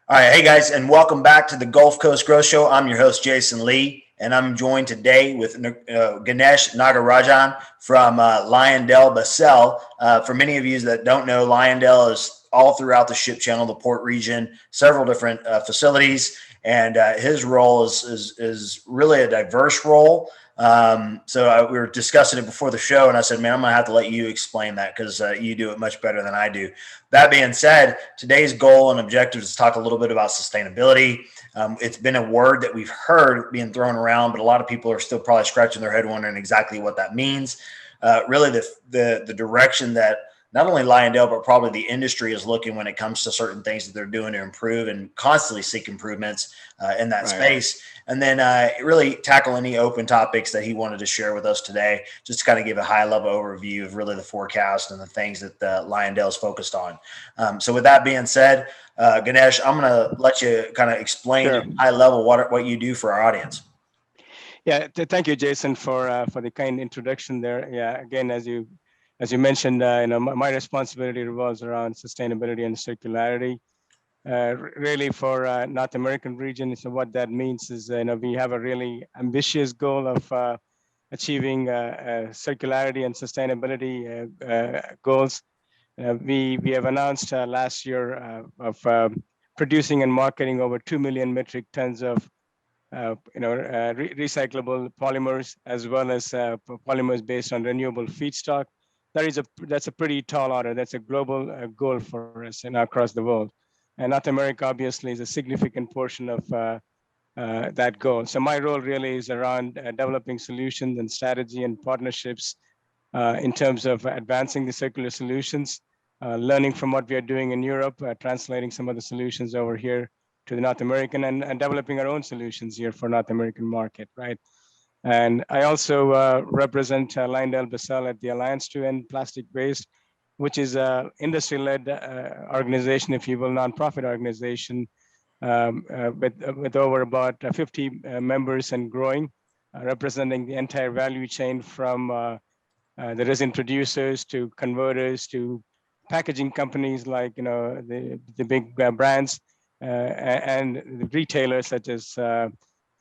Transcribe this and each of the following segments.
All right, hey guys, and welcome back to the Gulf Coast Growth Show. I'm your host, Jason Lee, and I'm joined today with Ganesh Nagarajan from LyondellBasell. For many of you that don't know, Lyondell is all throughout the ship channel, the port region, several different facilities, and his role is really a diverse role. We were discussing it before the show, and I said, "Man, I'm gonna have to let you explain that because you do it much better than I do." That being said, today's goal and objective is to talk a little bit about sustainability. It's been a word that we've heard being thrown around, but a lot of people are still probably scratching their head wondering exactly what that means. Really, the direction that not only Lyondell, but probably the industry is looking when it comes to certain things that they're doing to improve and constantly seek improvements in that space. And then really tackle any open topics that he wanted to share with us today, just to kind of give a high level overview of really the forecast and the things that Lyondell is focused on. So with that being said, Ganesh, I'm going to let you kind of explain at high level what you do for our audience. Yeah, thank you, Jason, for the kind introduction there. Yeah, again, as you mentioned, my responsibility revolves around sustainability and circularity. Really, for North American region, so what that means is, we have a really ambitious goal of achieving circularity and sustainability goals. We have announced last year of producing and marketing over 2 million metric tons of recyclable polymers, as well as polymers based on renewable feedstock. That's a pretty tall order. That's a global goal for us and across the world. And North America obviously is a significant portion of that goal. So my role really is around developing solutions and strategy and partnerships in terms of advancing the circular solutions, learning from what we are doing in Europe, translating some of the solutions over here to the North American, and developing our own solutions here for North American market, right? And I also represent LyondellBasell at the Alliance to End Plastic Waste, which is an industry-led organization, if you will, nonprofit organization with over about 50 members and growing, representing the entire value chain from the resin producers to converters to packaging companies like the big brands and the retailers such as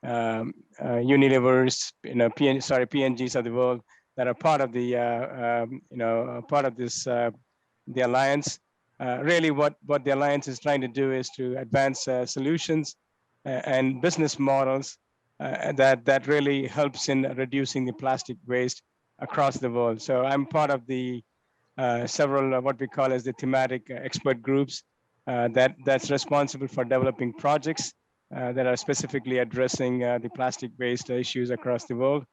Unilevers, PNGs of the world that are part of the part of this the alliance. Really, what the alliance is trying to do is to advance solutions and business models that really helps in reducing the plastic waste across the world. So I'm part of the several what we call as the thematic expert groups that's responsible for developing projects that are specifically addressing the plastic waste issues across the world,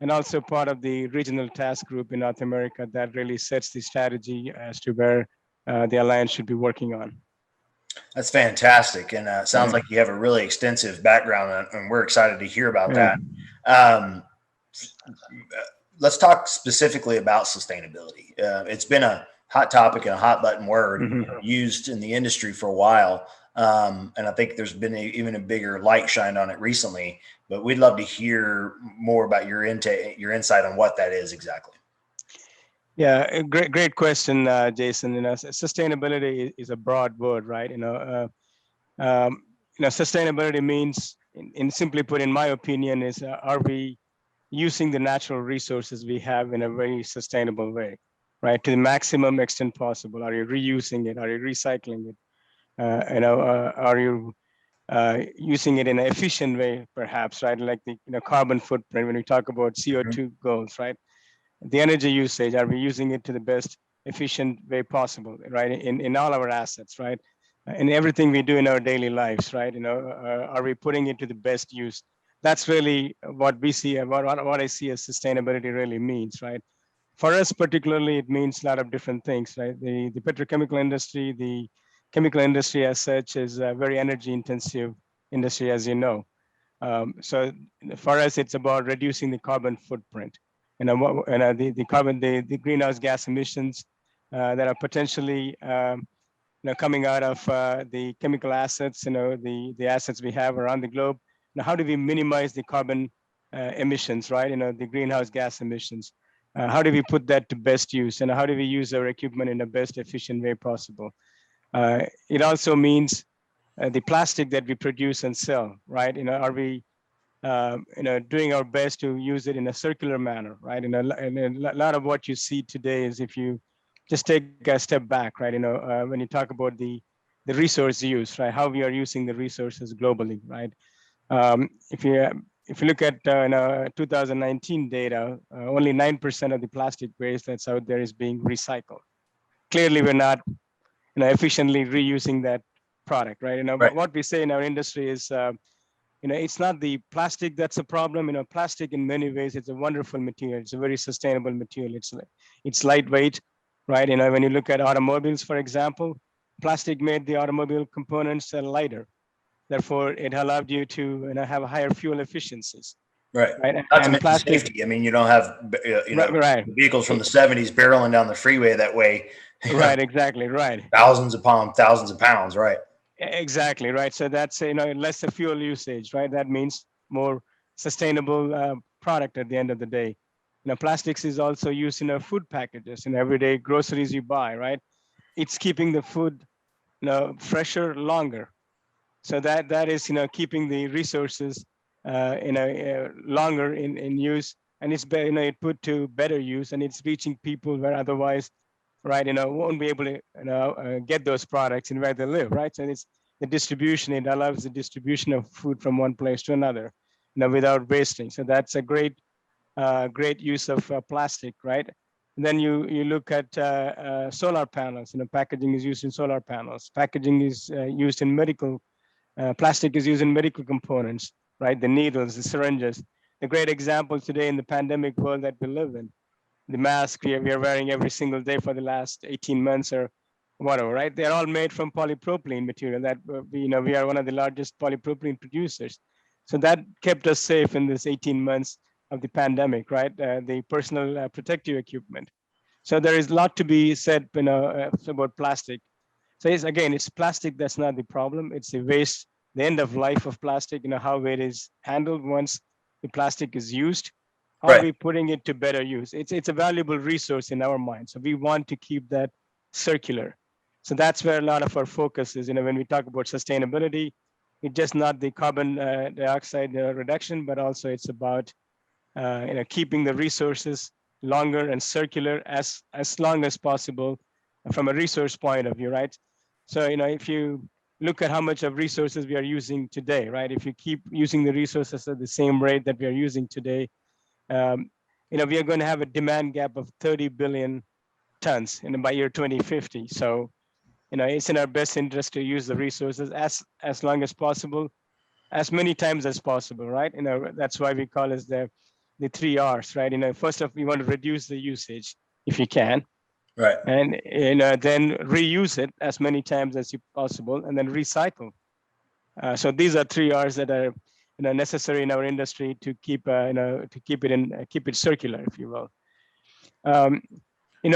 and also part of the regional task group in North America that really sets the strategy as to where the alliance should be working on. That's fantastic, and sounds like you have a really extensive background, and we're excited to hear about that. Let's talk specifically about sustainability. It's been a hot topic and a hot button word used in the industry for a while. And I think there's been even a bigger light shined on it recently, but we'd love to hear more about your insight on what that is exactly. Yeah, great question, Jason. Sustainability is a broad word, right? Sustainability means, in simply put, in my opinion, is are we using the natural resources we have in a very sustainable way, right? To the maximum extent possible. Are you reusing it? Are you recycling it? Are you using it in an efficient way, perhaps, right? Like the carbon footprint when we talk about CO2 goals, right? The energy usage, are we using it to the best efficient way possible, right? In all our assets, right? In everything we do in our daily lives, right? Are we putting it to the best use? That's really what we see, what I see as sustainability really means, right? For us particularly, it means a lot of different things, right? The petrochemical industry, the chemical industry as such is a very energy intensive industry, as you know. So for us, it's about reducing the carbon footprint. The greenhouse gas emissions that are potentially coming out of the chemical assets, the assets we have around the globe. Now, how do we minimize the carbon emissions, right? The greenhouse gas emissions. How do we put that to best use, and how do we use our equipment in the best efficient way possible? It also means the plastic that we produce and sell, right? Are we doing our best to use it in a circular manner, right? And a lot of what you see today is, if you just take a step back, right? When you talk about the resource use, right? How we are using the resources globally, right? If you look at 2019 data, only 9% of the plastic waste that's out there is being recycled. Clearly, we're not efficiently reusing that product, right? Right. What we say in our industry is, it's not the plastic that's a problem. Plastic in many ways, it's a wonderful material. It's a very sustainable material. It's lightweight, right? When you look at automobiles, for example, plastic made the automobile components lighter. Therefore, it allowed you to have higher fuel efficiencies, Right. right? Not to And mention plastic, safety. I mean, you don't have, right, vehicles from the 70s barreling down the freeway that way, right, exactly, right. thousands upon thousands of pounds. Right. Exactly, right. So that's less fuel usage, right? That means more sustainable product at the end of the day. Plastics is also used in our food packages, in everyday groceries you buy, right? It's keeping the food fresher longer. So that is keeping the resources longer in use, and it's it put to better use, and it's reaching people where otherwise, right, won't be able to get those products in where they live, right? So it's the distribution. It allows the distribution of food from one place to another, without wasting. So that's a great use of plastic, right? And then you look at solar panels. Packaging is used in solar panels. Packaging is used in medical. Plastic is used in medical components, right? The needles, the syringes. A great example today in the pandemic world that we live in, the mask we are wearing every single day for the last 18 months or whatever, right? They're all made from polypropylene material that we are one of the largest polypropylene producers. So that kept us safe in this 18 months of the pandemic, right? The personal protective equipment. So there is a lot to be said, about plastic. So it's plastic that's not the problem. It's the waste, the end of life of plastic, how it is handled once the plastic is used. How are Right. we putting it to better use? It's a valuable resource in our mind. So we want to keep that circular. So that's where a lot of our focus is. When we talk about sustainability, it's just not the carbon dioxide reduction, but also it's about keeping the resources longer and circular as long as possible from a resource point of view, right? So if you look at how much of resources we are using today, right? If you keep using the resources at the same rate that we are using today, um, we are going to have a demand gap of 30 billion tons by year 2050. So it's in our best interest to use the resources as long as possible, as many times as possible, right? That's why we call it the 3 R's, right? First off, we want to reduce the usage if you can, Right. and then reuse it as many times as possible, and then recycle. So these are 3 R's that are necessary in our industry to keep keep it circular, if you will. Um, and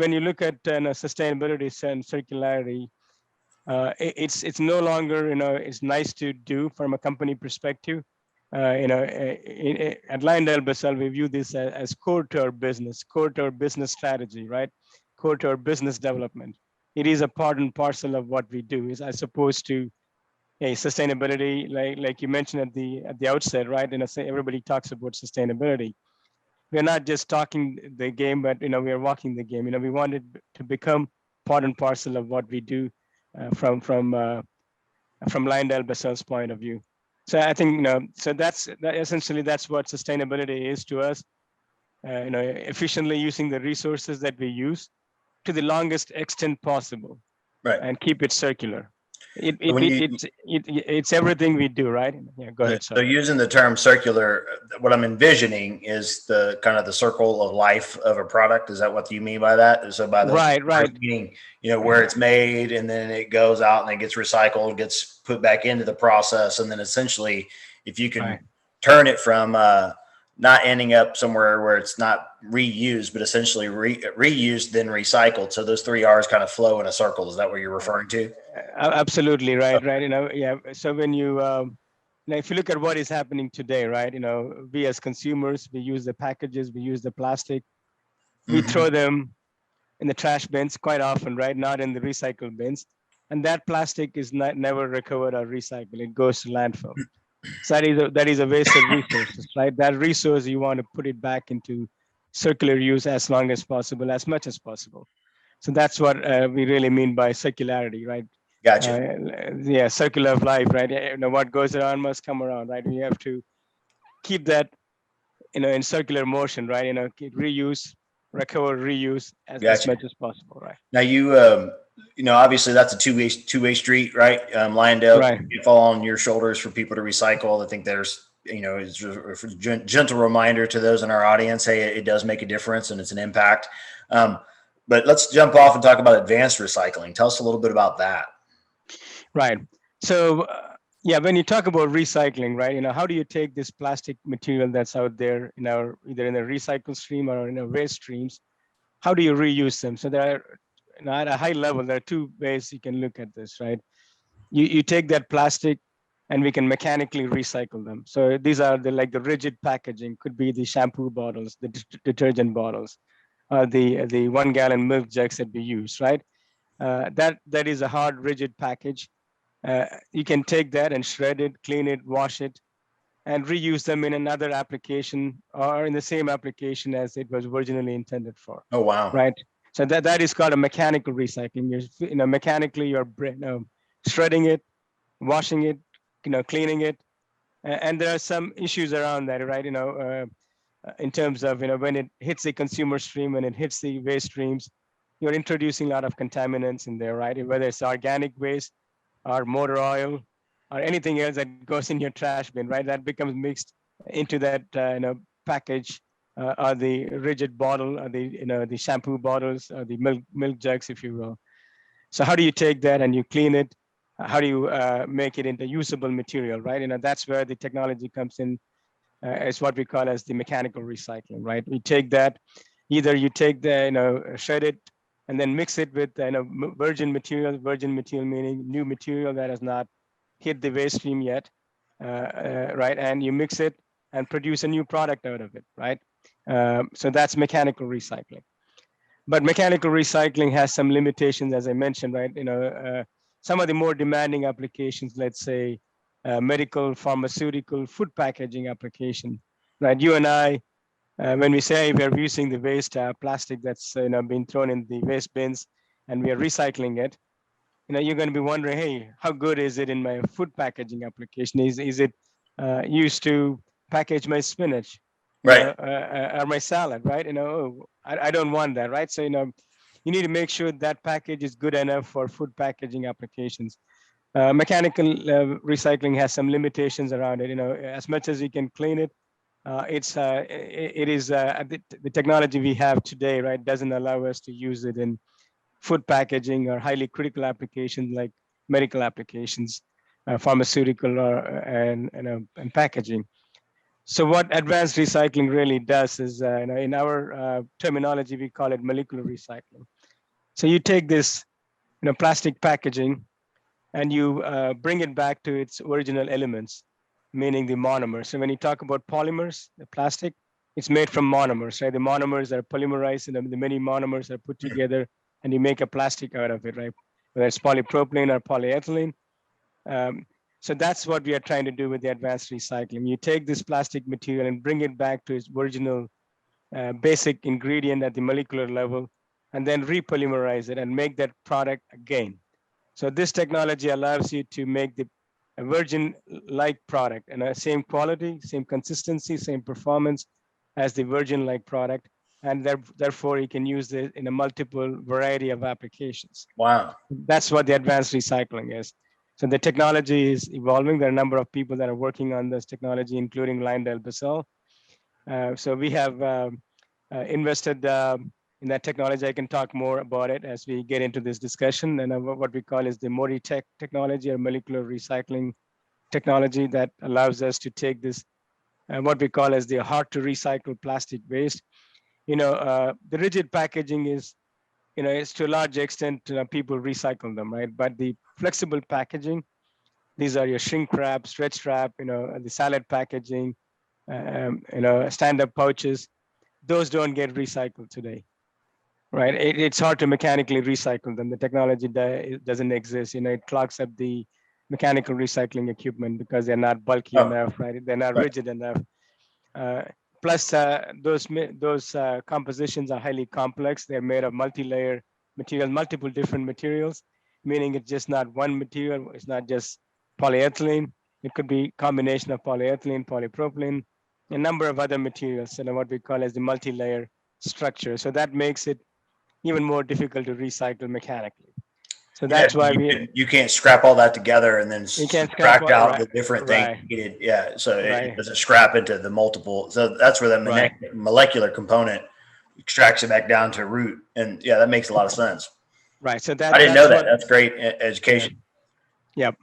when you look at sustainability and circularity, it's no longer it's nice to do from a company perspective. At LyondellBasell, we view this as core to our business, core to our business strategy, right? Core to our business development. It is a part and parcel of what we do, is as opposed to sustainability, like you mentioned at the outset, right? Everybody talks about sustainability. We're not just talking the game, but we are walking the game. We want it to become part and parcel of what we do from LyondellBasell's point of view. So I think so essentially that's what sustainability is to us. Efficiently using the resources that we use to the longest extent possible, Right. and keep it circular. So when you It's everything we do, right? Yeah, go ahead. so Sorry. using the term circular, what I'm envisioning is the kind of the circle of life of a product. Is that what you mean by that? So by those Right, right. meaning, where it's made and then it goes out and it gets recycled, gets put back into the process, and then essentially, if you can Right. turn it from not ending up somewhere where it's not reused, but essentially reused, then recycled. So those 3 R's kind of flow in a circle. Is that what you're referring to? Absolutely right, right. Yeah. So when you now, if you look at what is happening today, right? We as consumers, we use the packages, we use the plastic, we Mm-hmm. throw them in the trash bins quite often, right? Not in the recycle bins. and that plastic is never recovered or recycled. It goes to landfill. So that is a wasted resource, right? That resource, you want to put it back into circular use as long as possible, as much as possible. So that's what we really mean by circularity, right? Gotcha. Yeah, circular of life, right? What goes around must come around, right? We have to keep that, in circular motion, right? Reuse, recover, reuse as Gotcha. much as possible, right? Now obviously that's a two-way street, right? Lyondell, Right. it fall on your shoulders for people to recycle. I think there's, it's a gentle reminder to those in our audience. Hey, it does make a difference and it's an impact. But let's jump off and talk about advanced recycling. Tell us a little bit about that. Right. So, yeah, when you talk about recycling, right, how do you take this plastic material that's out there in either in a recycle stream or in a waste streams? How do you reuse them? So there are, at a high level, there are two ways you can look at this, right? You take that plastic and we can mechanically recycle them. So these are the rigid packaging, could be the shampoo bottles, the detergent bottles, the 1 gallon milk jugs that we use, right? That is a hard, rigid package. You can take that and shred it, clean it, wash it, and reuse them in another application or in the same application as it was originally intended for. Oh, wow. Right. So that is called a mechanical recycling. Mechanically you're shredding it, washing it, cleaning it, and there are some issues around that, right? In terms of when it hits the consumer stream, when it hits the waste streams, you're introducing a lot of contaminants in there, right? Whether it's organic waste or motor oil or anything else that goes in your trash bin, right? That becomes mixed into that package, or the rigid bottle, or the shampoo bottles, or the milk jugs, if you will. So how do you take that and you clean it? How do you make it into usable material, right? That's where the technology comes in. It's what we call as the mechanical recycling, right? We take that, either you take shred it and then mix it with virgin material meaning new material that has not hit the waste stream yet, right? And you mix it and produce a new product out of it, right? So that's mechanical recycling. But mechanical recycling has some limitations, as I mentioned, right? Some of the more demanding applications, let's say medical, pharmaceutical, food packaging application, right? You and I, when we say we're using the waste plastic that's been thrown in the waste bins and we are recycling it, you're going to be wondering, hey, how good is it in my food packaging application? Is it used to package my spinach, Right. or my salad, right? I don't want that, right? So you need to make sure that package is good enough for food packaging applications. Mechanical recycling has some limitations around it. As much as you can clean it, it is the technology we have today, right, doesn't allow us to use it in food packaging or highly critical applications like medical applications, pharmaceutical, and packaging. So what advanced recycling really does is, in our terminology, we call it molecular recycling. So you take this, plastic packaging, and you bring it back to its original elements, meaning the monomers. So when you talk about polymers, the plastic, it's made from monomers, right? The monomers are polymerized, and the many monomers are put together, and you make a plastic out of it, right? Whether it's polypropylene or polyethylene. Um, so that's what we are trying to do with the advanced recycling. You take this plastic material and bring it back to its original basic ingredient at the molecular level, and then repolymerize it and make that product again. So this technology allows you to make the virgin-like product and same quality, same consistency, same performance as the virgin-like product, and therefore you can use it in a multiple variety of applications. Wow. That's what the advanced recycling is. So the technology is evolving. There are a number of people that are working on this technology, including LyondellBasell. So we have invested in that technology. I can talk more about it as we get into this discussion. And what we call is the MORI-TEC technology, or molecular recycling technology, that allows us to take this, what we call as the hard to recycle plastic waste. The rigid packaging is, it's to a large extent, people recycle them, right? But the flexible packaging, these are your shrink wrap, stretch wrap, the salad packaging, stand-up pouches, those don't get recycled today. right? It's hard to mechanically recycle them. The technology doesn't exist. It clogs up the mechanical recycling equipment because they're not bulky Oh, enough, right? They're not right. rigid enough. Uh, Plus, those compositions are highly complex. They're made of multi-layer material, multiple different materials, meaning it's just not one material. It's not just polyethylene. It could be combination of polyethylene, polypropylene, a number of other materials, and what we call as the multi-layer structure. So that makes it even more difficult to recycle mechanically. So Yeah, that's why you can't scrap all that together and then we can't scrap subtract out right, the different things right, needed. Yeah, so it right, doesn't scrap into the multiple. So that's where the right, molecular component extracts it back down to root, and yeah, that makes a lot of sense. right. So I didn't know that's that. what, That's great yeah, education. yep,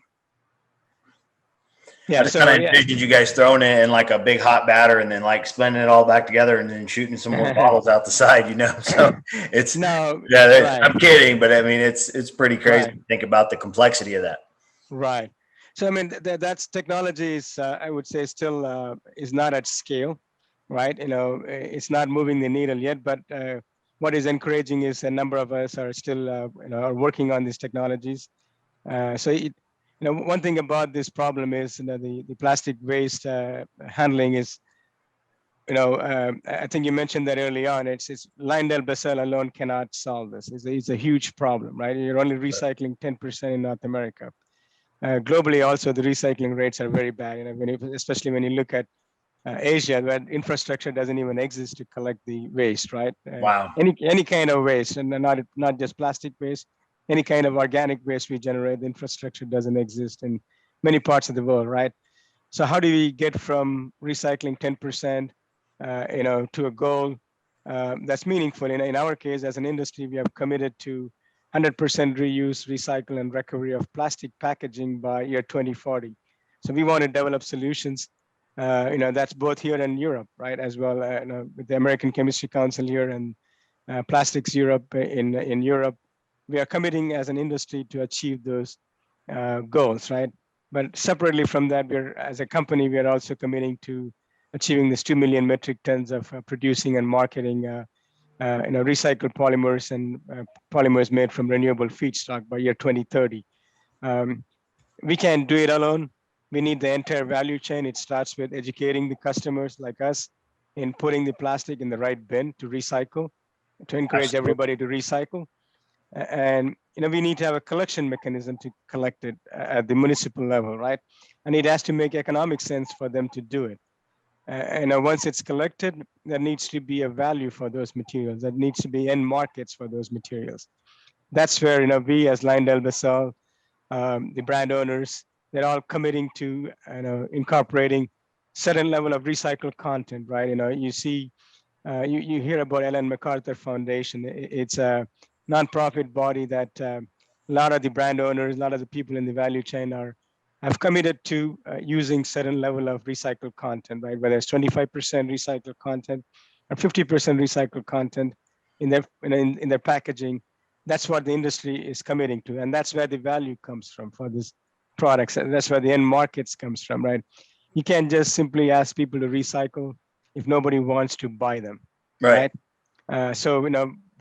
I yeah. just kind So of yeah. envisioned you guys throwing it in like a big hot batter and then like blending it all back together and then shooting some more bottles out the side, So it's No, I'm right, kidding, but I mean it's pretty crazy right, to think about the complexity of that. right. So I mean, that's technology is, I would say, still is not at scale, right? It's not moving the needle yet. But what is encouraging is a number of us are still, are working on these technologies. One thing about this problem is, the plastic waste handling is, I think you mentioned that early on. It's LyondellBasell alone cannot solve this. It's a huge problem, right? You're only recycling 10% in North America. Globally, also the recycling rates are very bad. Especially when you look at Asia, where infrastructure doesn't even exist to collect the waste, right? Wow. Any kind of waste, and not just plastic waste, any kind of organic waste we generate, the infrastructure doesn't exist in many parts of the world, right? So how do we get from recycling 10%, to a goal that's meaningful? In our case, as an industry, we have committed to 100% reuse, recycle, and recovery of plastic packaging by year 2040. So we want to develop solutions, that's both here and Europe, right? As well, with the American Chemistry Council here and Plastics Europe in Europe, we are committing as an industry to achieve those goals, right? But separately from that, as a company, we are also committing to achieving this 2 million metric tons of producing and marketing, recycled polymers and polymers made from renewable feedstock by year 2030. Um, we can't do it alone. We need the entire value chain. It starts with educating the customers like us in putting the plastic in the right bin to recycle, to encourage Absolutely. everybody to recycle. And we need to have a collection mechanism to collect it at the municipal level, right? And it has to make economic sense for them to do it. And once it's collected, there needs to be a value for those materials. There needs to be end markets for those materials. That's where we as LyondellBasell, the brand owners, they're all committing to incorporating certain level of recycled content, right? You see, you hear about Ellen MacArthur Foundation. It's a nonprofit body that a lot of the brand owners, a lot of the people in the value chain have committed to using certain level of recycled content, right? Whether it's 25% recycled content or 50% recycled content in their packaging. That's what the industry is committing to, and that's where the value comes from for these products. And that's where the end markets comes from, right? You can't just simply ask people to recycle if nobody wants to buy them, Right. right? So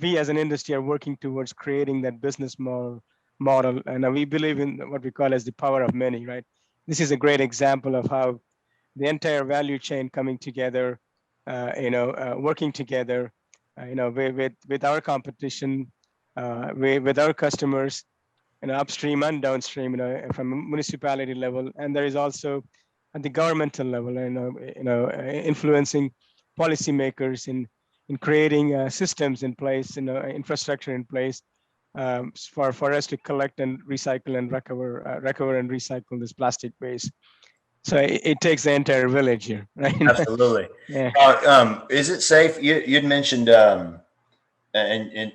we as an industry are working towards creating that business model, and we believe in what we call as the power of many, right? This is a great example of how the entire value chain coming together, working together, with our competition, with our customers, upstream and downstream, from a municipality level, and there is also at the governmental level, influencing policymakers in creating systems in place, infrastructure in place, for us to collect and recycle and recover and recycle this plastic waste. So it takes the entire village here, right? Absolutely. Yeah. Is it safe? You'd mentioned in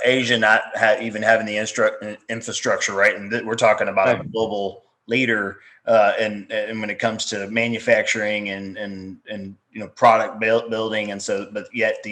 Asia not even having the infrastructure, right? And we're talking about Right. a global leader, and when it comes to manufacturing and product building, and so but yet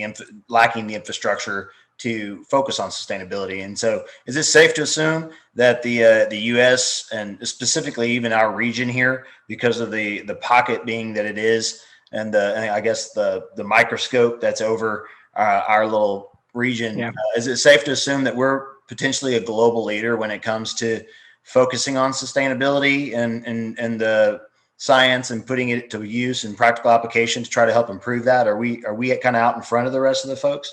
lacking the infrastructure to focus on sustainability. And so, is it safe to assume that the U.S. and specifically even our region here, because of the pocket being that it is, and I guess the microscope that's over our little region. Yeah. Is it safe to assume that we're potentially a global leader when it comes to focusing on sustainability and the science and putting it to use in practical application to try to help improve that? Are we kind of out in front of the rest of the folks?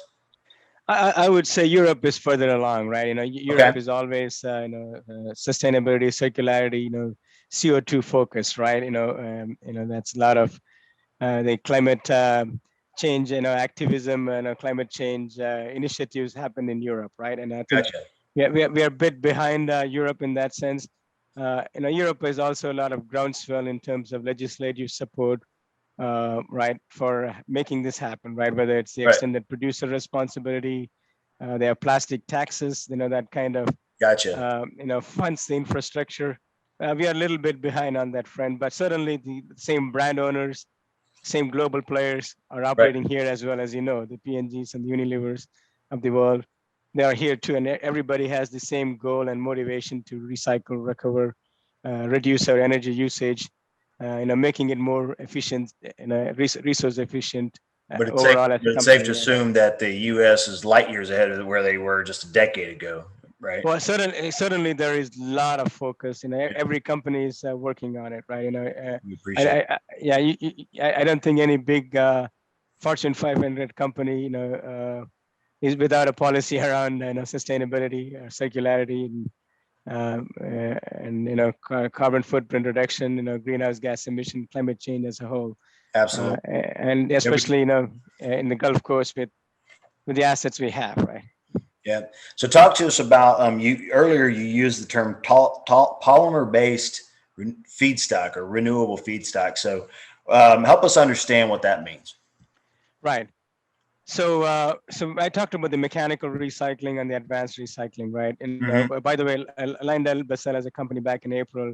I would say Europe is further along, right? Europe Okay. is always, sustainability, circularity, CO2 focus, right? That's a lot of the climate change, activism and climate change initiatives happen in Europe, right? And I think Gotcha. we are a bit behind Europe in that sense. Europe is also a lot of groundswell in terms of legislative support, right, for making this happen, right? Whether it's the Right. extended producer responsibility, they have plastic taxes, that kind of, Gotcha. funds the infrastructure. We are a little bit behind on that front, but certainly the same brand owners, same global players are Right. operating here as well as, the P&Gs and the Unilevers of the world. They are here too, and everybody has the same goal and motivation to recycle, recover, reduce our energy usage, making it more efficient, resource efficient overall as a But it's safe company. to Right? assume that the U.S. is light years ahead of where they were just a decade ago, right? Well, certainly there is a lot of focus. Every company is working on it, right? We appreciate it. Yeah, I don't think any big Fortune 500 company, is without a policy around, sustainability, circularity, and carbon footprint reduction, greenhouse gas emission, climate change as a whole, Absolutely. and Yeah, especially in the Gulf Coast with the assets we have, right? yeah. So talk to us about you earlier. You used the term polymer based feedstock or renewable feedstock. So help us understand what that means. Right. So I talked about the mechanical recycling and the advanced recycling, right? And Hmm. by the way, LyondellBasell as a company back in April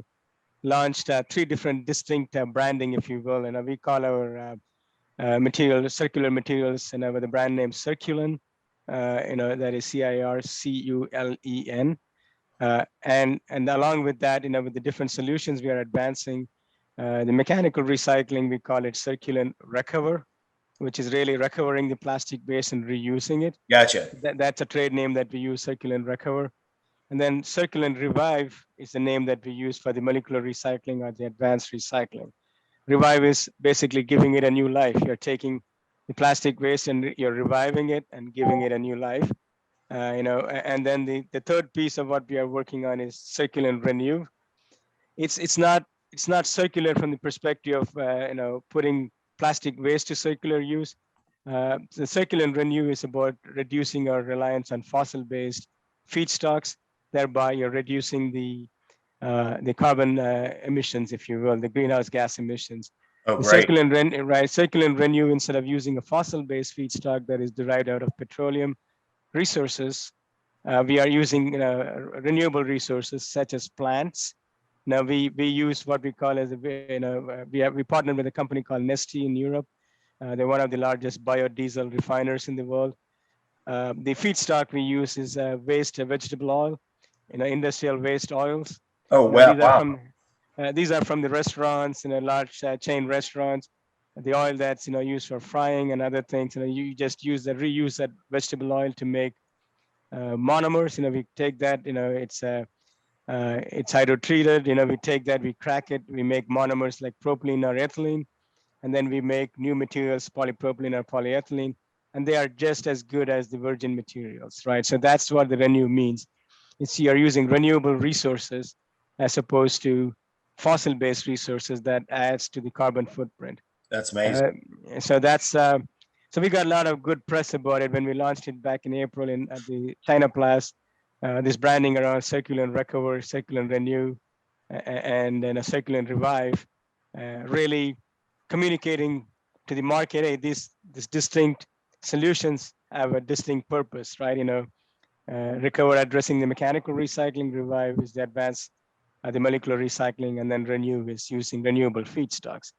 launched three different distinct branding, if you will, and we call our material circular materials, with the brand name Circulen, that is CIRCULEN, and along with that, with the different solutions we are advancing, the mechanical recycling we call it Circulen Recover, which is really recovering the plastic waste and reusing it. Gotcha. That's a trade name that we use, Circulen Recover. And then Circulen Revive is the name that we use for the molecular recycling or the advanced recycling. Revive is basically giving it a new life. You're taking the plastic waste and you're reviving it and giving it a new life. And then the third piece of what we are working on is Circulen Renew. It's not circular from the perspective of putting plastic waste to circular use. The Circular Renew is about reducing our reliance on fossil-based feedstocks. Thereby, you're reducing the carbon emissions, if you will, the greenhouse gas emissions. Oh, The great. Circular Renew, instead of using a fossil-based feedstock that is derived out of petroleum resources, we are using renewable resources such as plants. Now we use what we call as we partnered with a company called Neste in Europe. They're one of the largest biodiesel refiners in the world. The feedstock we use is waste vegetable oil, industrial waste oils. Oh, You know, wow. these are Wow. from these are from the restaurants, large chain restaurants. The oil that's used for frying and other things. You just reuse that vegetable oil to make monomers. We take that. It's hydrotreated. We take that, we crack it, we make monomers like propylene or ethylene, and then we make new materials, polypropylene or polyethylene, and they are just as good as the virgin materials, right? So that's what the renew means. It's you're using renewable resources as opposed to fossil-based resources that adds to the carbon footprint. That's amazing. Uh, so that's so we got a lot of good press about it when we launched it back in April at the China Plus. This branding around Circular and Recover, Circular and Renew, and then a Circular and Revive, really communicating to the market, hey, these distinct solutions have a distinct purpose, right? Recover addressing the mechanical recycling, Revive is the advanced, the molecular recycling, and then Renew is using renewable feedstocks.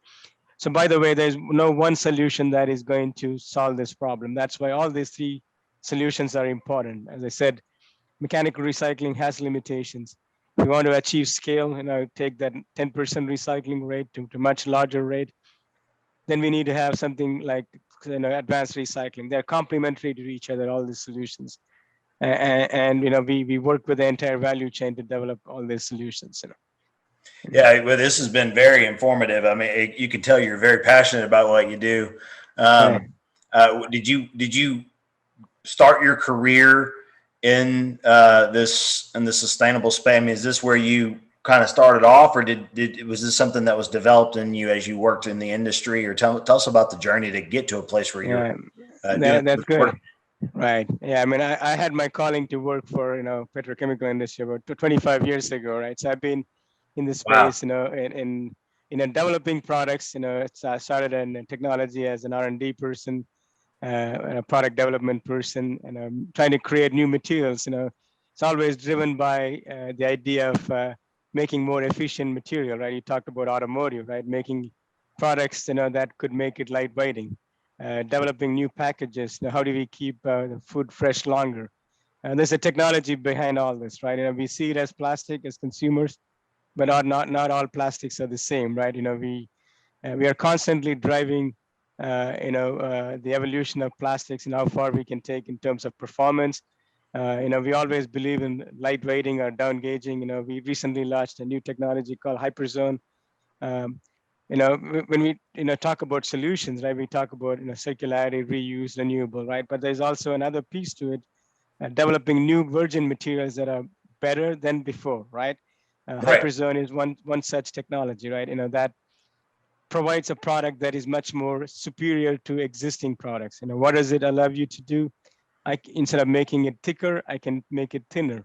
So by the way, there's no one solution that is going to solve this problem. That's why all these three solutions are important. As I said, mechanical recycling has limitations. If we want to achieve scale, take that 10% recycling rate to much larger rate, then we need to have something like advanced recycling. They're complementary to each other, all these solutions. And we work with the entire value chain to develop all these solutions. Yeah, well, this has been very informative. I mean, you can tell you're very passionate about what you do. Right. Did you start your career in the sustainable space? I mean, is this where you kind of started off, or was this something that was developed in you as you worked in the industry? Or tell us about the journey to get to a place where you're doing That's this work. good. Right. Yeah. I mean, I had my calling to work for petrochemical industry about 25 years ago. Right. So I've been in this Wow. space, in developing products. I started in technology as an R&D person, and a product development person, and I'm trying to create new materials. It's always driven by the idea of making more efficient material. Right. You talked about automotive. Right. Making products, that could make it lightweighting. Developing new packages. How do we keep the food fresh longer? And there's a technology behind all this, right? We see it as plastic as consumers, but not all plastics are the same, right? We are constantly driving, the evolution of plastics and how far we can take in terms of performance. We always believe in light weighting or down gauging. We recently launched a new technology called Hyperzone. Um, when we talk about solutions, right? We talk about circularity, reuse, renewable, right? But there's also another piece to it, developing new virgin materials that are better than before, right? Right. Hyperzone is one such technology, right? That provides a product that is much more superior to existing products. What does it allow you to do? Instead of making it thicker, I can make it thinner.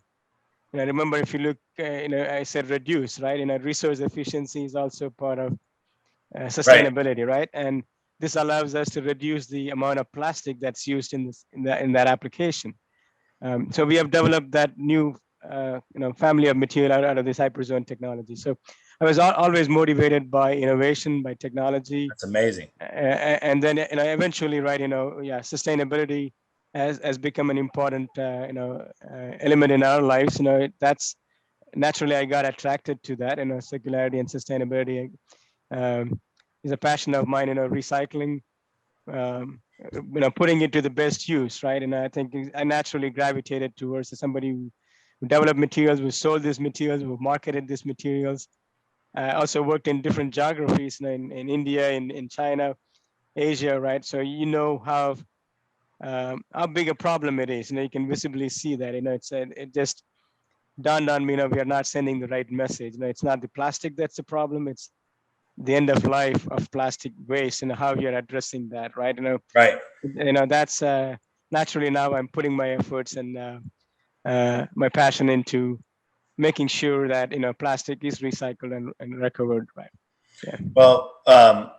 Remember, if you look, I said reduce, right? Resource efficiency is also part of Right. sustainability, right? And this allows us to reduce the amount of plastic that's used in that application. So we have developed that new family of material out of this Hyperzone technology. So I was always motivated by innovation, by technology, That's amazing. and then eventually, right? Sustainability has become an important element in our lives. That's naturally I got attracted to that. Circularity and sustainability is a passion of mine. Recycling, putting it to the best use, right? And I think I naturally gravitated towards somebody who developed materials, who sold these materials, who marketed these materials. I also worked in different geographies, in India, in China, Asia, right? So how big a problem it is. You can visibly see that. It just dawned on me. We are not sending the right message. It's not the plastic that's the problem. It's the end of life of plastic waste and how you're addressing that, right? Right. That's naturally now I'm putting my efforts and my passion into making sure that plastic is recycled and recovered, right? Yeah. Well,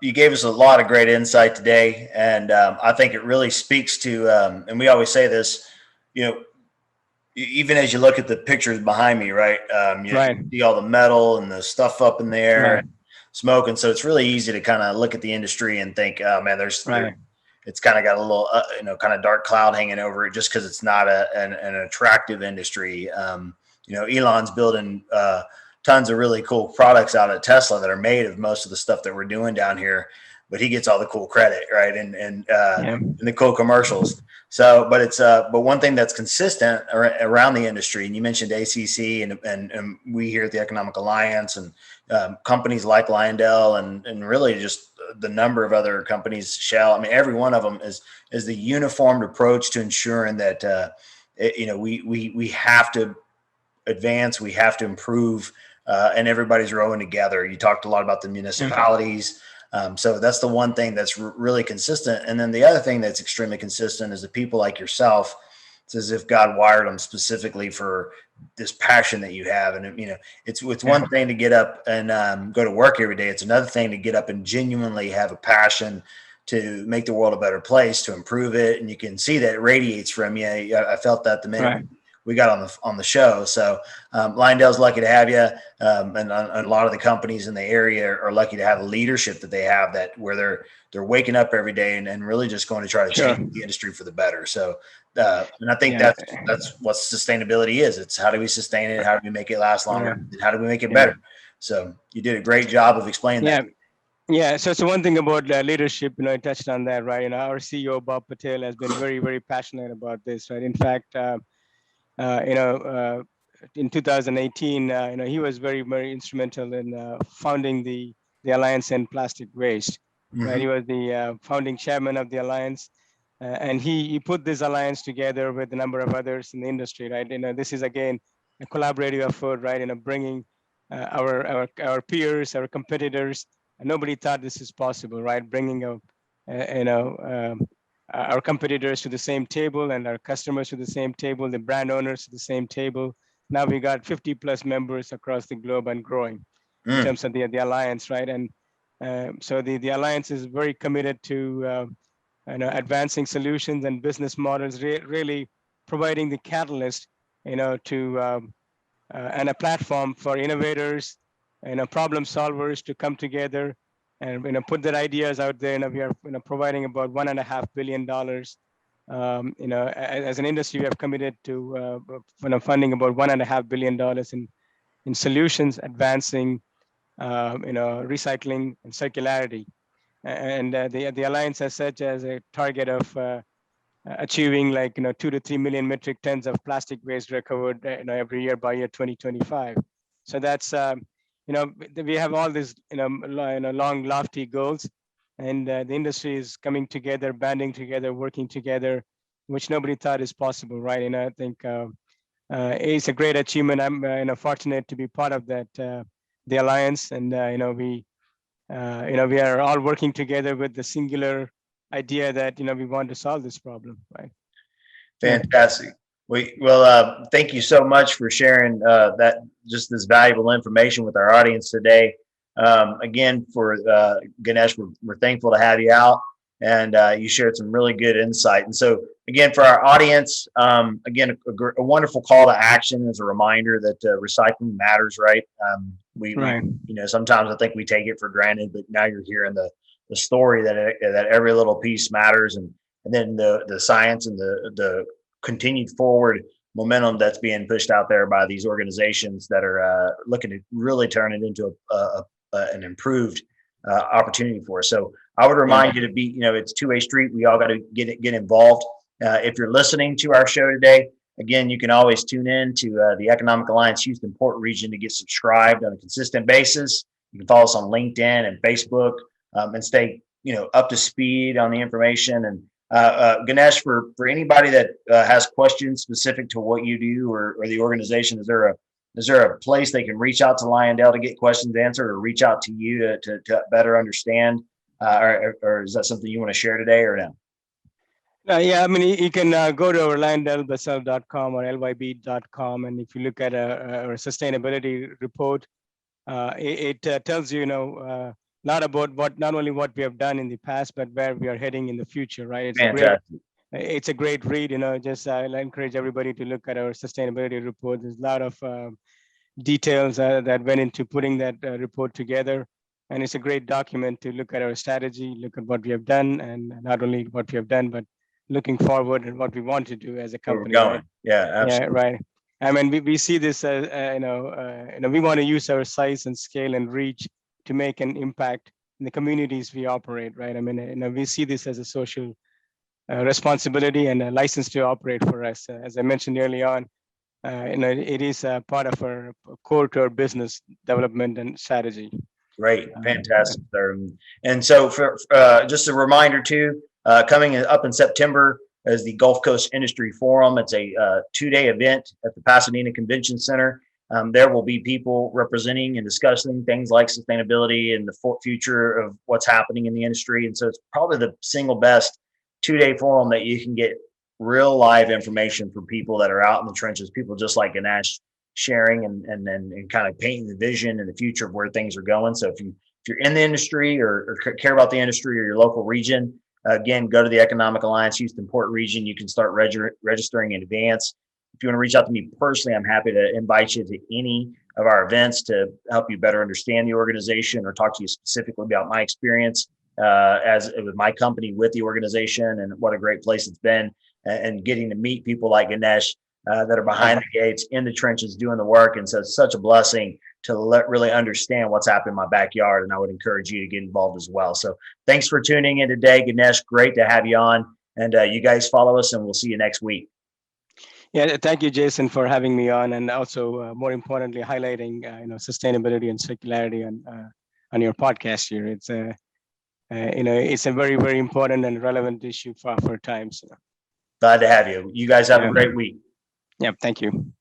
you gave us a lot of great insight today, and I think it really speaks to. And we always say this, even as you look at the pictures behind me, right? Right. You see all the metal and the stuff up in the air, Right. and smoke, and so it's really easy to kind of look at the industry and think, oh man, Right. it's kind of got a little, kind of dark cloud hanging over it, just because it's not an attractive industry. Elon's building tons of really cool products out at Tesla that are made of most of the stuff that we're doing down here, but he gets all the cool credit, right? And the cool commercials. So, but one thing that's consistent around the industry, and you mentioned ACC and we here at the Economic Alliance and companies like Lyondell and really just the number of other companies, Shell. I mean, every one of them is the uniformed approach to ensuring that we have to advance, we have to improve, and everybody's rowing together. You talked a lot about the municipalities. So that's the one thing that's really consistent. And then the other thing that's extremely consistent is the people like yourself. It's as if God wired them specifically for this passion that you have. And, it's one thing to get up and go to work every day. It's another thing to get up and genuinely have a passion to make the world a better place, to improve it. And you can see that it radiates from you. I felt that the minute we got on the show. So Lyondell's lucky to have you, and a lot of the companies in the area are lucky to have the leadership that they have, that where they're waking up every day and really just going to try to change the industry for the better. So and I think that's what sustainability is. It's how do we sustain it? How do we make it last longer? And how do we make it better? So you did a great job of explaining that. Yeah, so one thing about leadership, I touched on that, right? Our CEO Bob Patel has been very, very passionate about this, right? In fact, uh, you know, uh, in 2018, he was very, very instrumental in founding the Alliance End Plastic Waste, right? He Hmm. was the founding chairman of the alliance, and he put this alliance together with a number of others in the industry, right? This is again a collaborative effort, right? Bringing our peers, our competitors. And nobody thought this is possible, right? Bringing our competitors to the same table and our customers to the same table, the brand owners to the same table. Now we got 50 plus members across the globe and growing in Mm. terms of the alliance, right? And so the alliance is very committed to advancing solutions and business models, really providing the catalyst, to and a platform for innovators and problem solvers to come together and put their ideas out there. We are providing about $1.5 billion. As an industry, we have committed to funding about $1.5 billion in solutions advancing recycling and circularity. And the alliance as such has a target of achieving 2 to 3 million metric tons of plastic waste recovered every year by year 2025. So that's we have all these long lofty goals, and the industry is coming together, banding together, working together, which nobody thought is possible, right? And I think it's a great achievement. I'm fortunate to be part of that the alliance, and we are all working together with the singular idea that we want to solve this problem, right? Yeah. Fantastic. Thank you so much for sharing that just this valuable information with our audience today. Again, for Ganesh, we're thankful to have you out, and you shared some really good insight. And so, again, for our audience, again, a wonderful call to action as a reminder that recycling matters, right? Right. Sometimes I think we take it for granted, but now you're hearing the story that every little piece matters, and then the science and the continued forward momentum that's being pushed out there by these organizations that are looking to really turn it into an improved opportunity for us. So I would Yeah. remind you to be, it's a two-way street. We all got to get involved. If you're listening to our show today, again, you can always tune in to the Economic Alliance Houston Port Region to get subscribed on a consistent basis. You can follow us on LinkedIn and Facebook, and stay, up to speed on the information. And Ganesh, for anybody that has questions specific to what you do or the organization, is there a place they can reach out to Lyondell to get questions answered, or reach out to you to better understand, or is that something you want to share today or no? Yeah, I mean, you can go to our LyondellBasell.com or lyb.com, and if you look at our sustainability report, it tells you, a lot about not only what we have done in the past, but where we are heading in the future, right? Fantastic. It's a great read. Just I'll encourage everybody to look at our sustainability report. There's a lot of details that went into putting that report together, and it's a great document to look at our strategy, look at what we have done, and not only what we have done, but looking forward and what we want to do as a Where we're company, right? going. Yeah, Yeah, absolutely. right. I mean, we see this as we want to use our size and scale and reach to make an impact in the communities we operate, right? I mean, we see this as a social responsibility and a license to operate for us. As I mentioned early on, it is a part of our core to our business development and strategy. Great, Yeah. fantastic, sir. And so, for just a reminder too, coming up in September is the Gulf Coast Industry Forum. It's a 2-day event at the Pasadena Convention Center. There will be people representing and discussing things like sustainability and the future of what's happening in the industry. And so, it's probably the single best 2-day forum that you can get real live information from people that are out in the trenches, people just like Ganesh, sharing and kind of painting the vision and the future of where things are going. So if you're in the industry or care about the industry or your local region, again, go to the Economic Alliance Houston Port Region. You can start registering in advance. If you want to reach out to me personally, I'm happy to invite you to any of our events to help you better understand the organization or talk to you specifically about my experience as with my company with the organization and what a great place it's been, and getting to meet people like Ganesh that are behind the gates in the trenches doing the work. And so it's such a blessing to really understand what's happening in my backyard. And I would encourage you to get involved as well. So thanks for tuning in today, Ganesh. Great to have you on. And you guys follow us, and we'll see you next week. Yeah, thank you, Jason, for having me on, and also more importantly, highlighting sustainability and circularity on your podcast here. It's it's a very, very important and relevant issue for times. Glad to have you. You guys have a great week. Yeah, thank you.